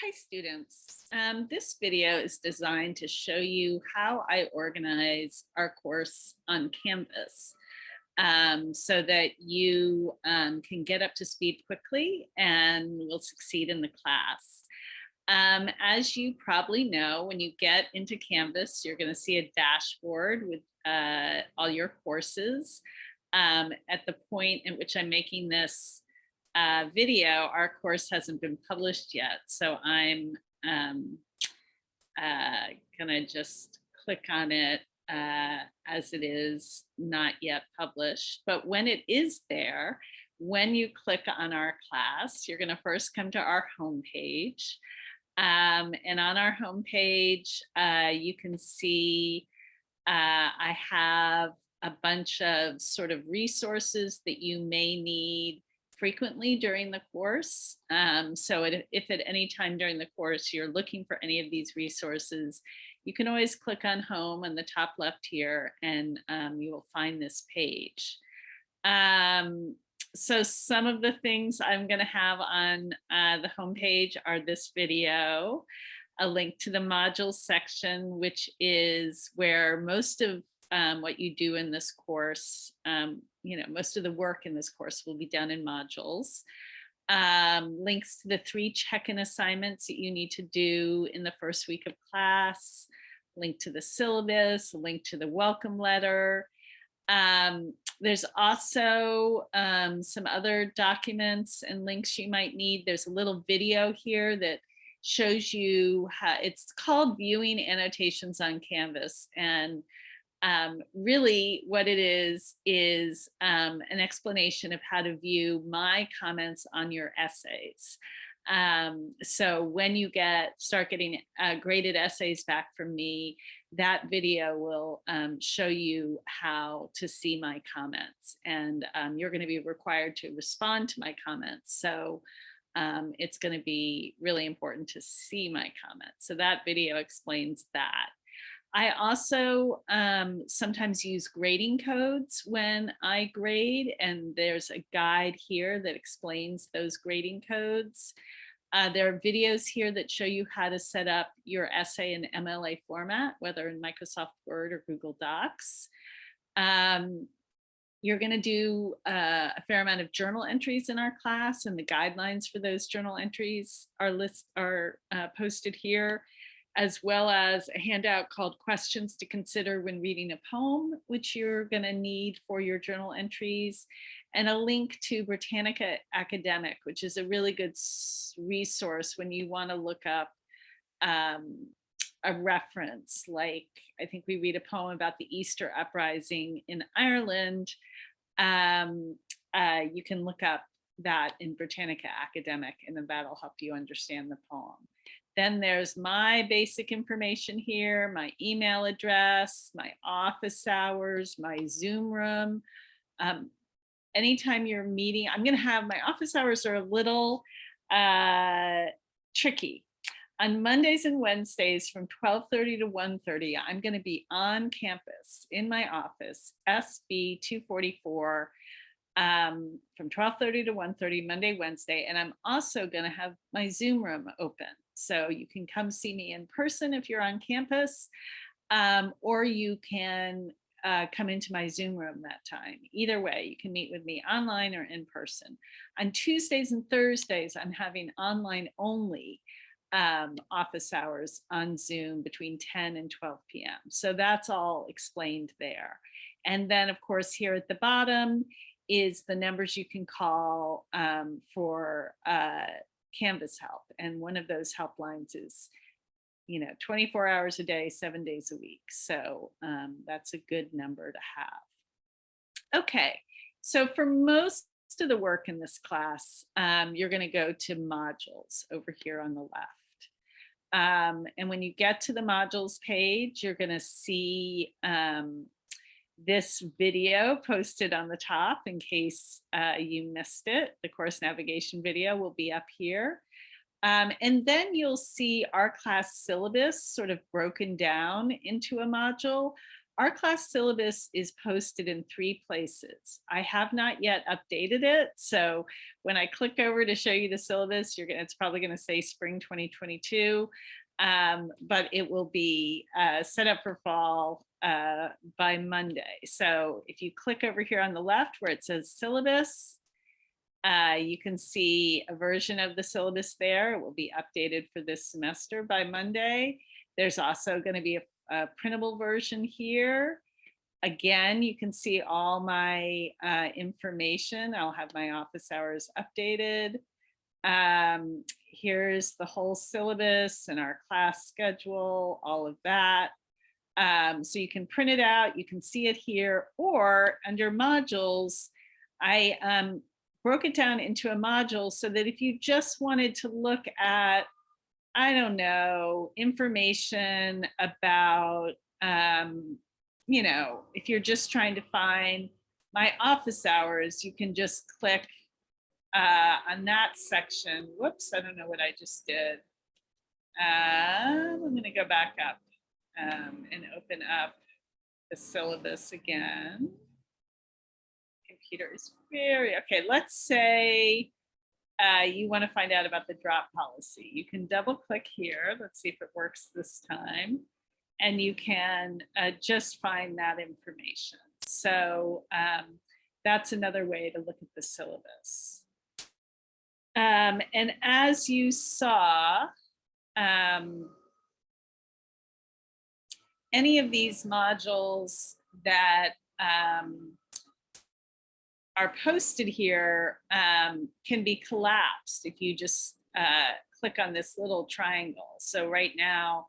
Hi students. This video is designed to show you how I organize our course on Canvas so that you can get up to speed quickly and will succeed in the class. As you probably know, when you get into Canvas, you're going to see a dashboard with all your courses. At the point in which I'm making this video, our course hasn't been published yet. So I'm gonna just click on it as it is not yet published. But when it is there, when you click on our class, you're gonna first come to our homepage. And on our homepage, you can see I have a bunch of sort of resources that you may need frequently during the course. If at any time during the course you're looking for any of these resources, you can always click on home on the top left here and you will find this page. So some of the things I'm going to have on the homepage are this video, a link to the modules section, which is where most of what you do in this course, most of the work in this course will be done in modules. Links to the 3 check-in assignments that you need to do in the first week of class, link to the syllabus, link to the welcome letter. There's also some other documents and links you might need. There's a little video here that shows you how it's called Viewing Annotations on Canvas. And really what it is an explanation of how to view my comments on your essays. So when you start getting graded essays back from me, that video will show you how to see my comments, and you're going to be required to respond to my comments. So it's going to be really important to see my comments. So that video explains that. I also sometimes use grading codes when I grade, and there's a guide here that explains those grading codes. There are videos here that show you how to set up your essay in MLA format, whether in Microsoft Word or Google Docs. You're going to do a fair amount of journal entries in our class, and the guidelines for those journal entries are posted here, as well as a handout called Questions to Consider When Reading a Poem, which you're going to need for your journal entries, and a link to Britannica Academic, which is a really good resource when you want to look up a reference. Like, I think we read a poem about the Easter uprising in Ireland. You can look up that in Britannica Academic, and then that'll help you understand the poem. Then there's my basic information here, my email address, my office hours, my Zoom room. Anytime you're meeting, I'm going to have my office hours are a little tricky. On Mondays and Wednesdays from 12:30 to 1:30, I'm going to be on campus in my office, SB 244, from 12:30 to 1:30, Monday, Wednesday. And I'm also going to have my Zoom room open. So you can come see me in person if you're on campus, or you can come into my Zoom room that time. Either way, you can meet with me online or in person. On Tuesdays and Thursdays, I'm having online only office hours on Zoom between 10 and 12 p.m. So that's all explained there. And then, of course, here at the bottom is the numbers you can call for Canvas help. And one of those helplines is 24 hours a day, 7 days a week. So that's a good number to have. Okay, so for most of the work in this class, you're going to go to modules over here on the left. And when you get to the modules page, you're going to see this video posted on the top in case you missed it. The course navigation video will be up here. And then you'll see our class syllabus sort of broken down into a module. Our class syllabus is posted in 3 places. I have not yet updated it, so when I click over to show you the syllabus, it's probably gonna say spring 2022, but it will be set up for fall by Monday. So if you click over here on the left where it says syllabus, you can see a version of the syllabus there. It will be updated for this semester by Monday. There's also going to be a printable version here. Again, you can see all my information. I'll have my office hours updated. Here's the whole syllabus and our class schedule, all of that. So you can print it out, you can see it here, or under modules, I broke it down into a module so that if you just wanted to look at, I don't know, information about, you know, if you're just trying to find my office hours, you can just click on that section. Whoops, I don't know what I just did. I'm going to go back up and open up the syllabus again. Computer is very, okay, let's say you want to find out about the drop policy. You can double click here. Let's see if it works this time. And you can just find that information. So that's another way to look at the syllabus. And as you saw, any of these modules that are posted here can be collapsed if you just click on this little triangle. So right now,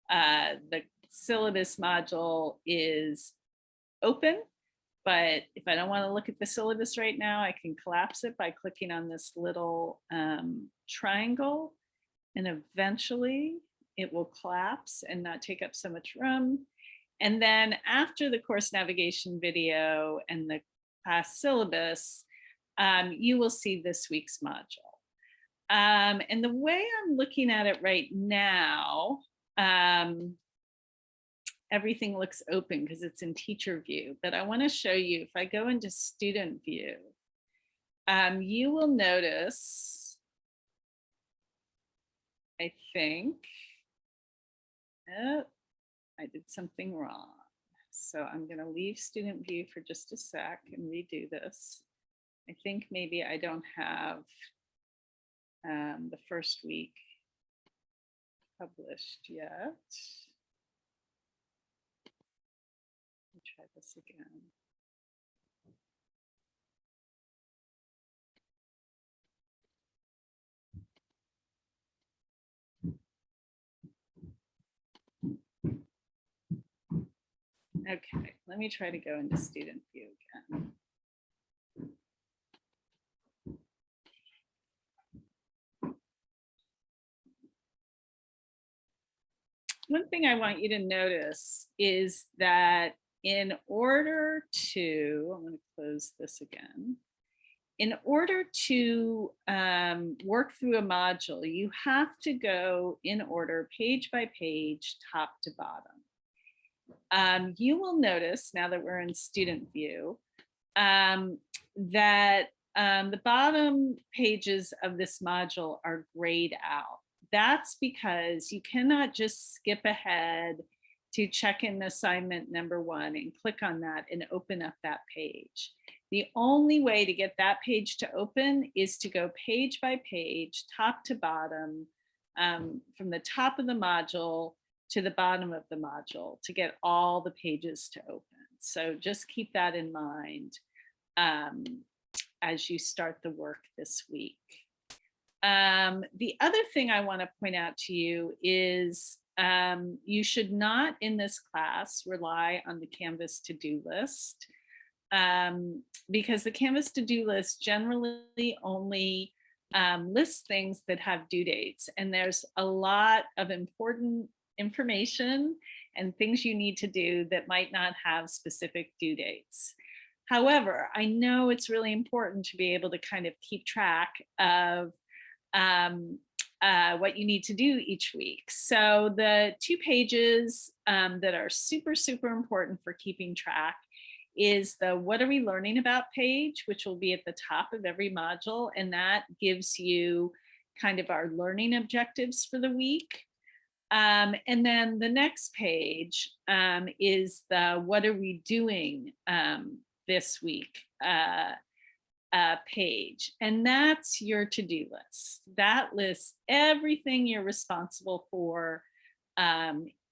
the syllabus module is open, but if I don't want to look at the syllabus right now, I can collapse it by clicking on this little triangle, and eventually it will collapse and not take up so much room. And then after the course navigation video and the class syllabus, you will see this week's module. And the way I'm looking at it right now, everything looks open because it's in teacher view, but I want to show you, if I go into student view, you will notice, I think, oh, I did something wrong. So I'm going to leave student view for just a sec and redo this. I think maybe I don't have the first week published yet. Let me try this again. Okay, let me try to go into student view again. One thing I want you to notice is that in order to, I'm going to close this again. In order to work through a module, you have to go in order, page by page, top to bottom. You will notice, now that we're in student view, that the bottom pages of this module are grayed out. That's because you cannot just skip ahead to check in assignment number 1 and click on that and open up that page. The only way to get that page to open is to go page by page, top to bottom, from the top of the module to the bottom of the module to get all the pages to open. So just keep that in mind as you start the work this week. The other thing I want to point out to you is you should not in this class rely on the Canvas to-do list because the Canvas to-do list generally only lists things that have due dates, and there's a lot of important information and things you need to do that might not have specific due dates. However, I know it's really important to be able to kind of keep track of what you need to do each week. So the 2 pages that are super, super important for keeping track is the what are we learning about page, which will be at the top of every module. And that gives you kind of our learning objectives for the week. And then the next page is the what are we doing this week page. And that's your to-do list. That lists everything you're responsible for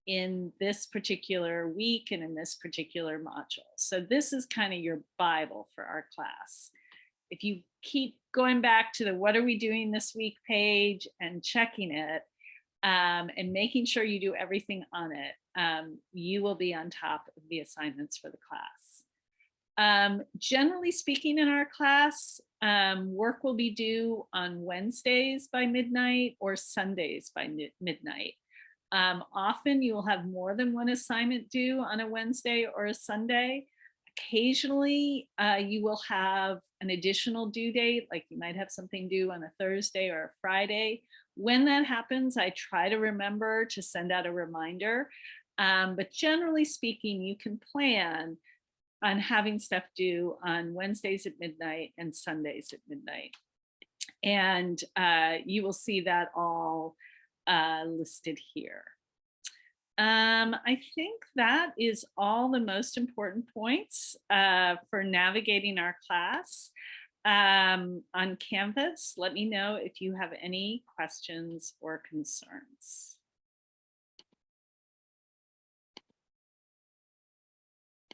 in this particular week and in this particular module. So this is kind of your Bible for our class. If you keep going back to the what are we doing this week page and checking it and making sure you do everything on it, you will be on top of the assignments for the class. Generally speaking, in our class, work will be due on Wednesdays by midnight or Sundays by midnight. Often you will have more than one assignment due on a Wednesday or a Sunday. Occasionally, you will have an additional due date, like you might have something due on a Thursday or a Friday. When that happens, I try to remember to send out a reminder. But generally speaking, you can plan on having stuff due on Wednesdays at midnight and Sundays at midnight. And you will see that all listed here. I think that is all the most important points for navigating our class on Canvas. Let me know if you have any questions or concerns.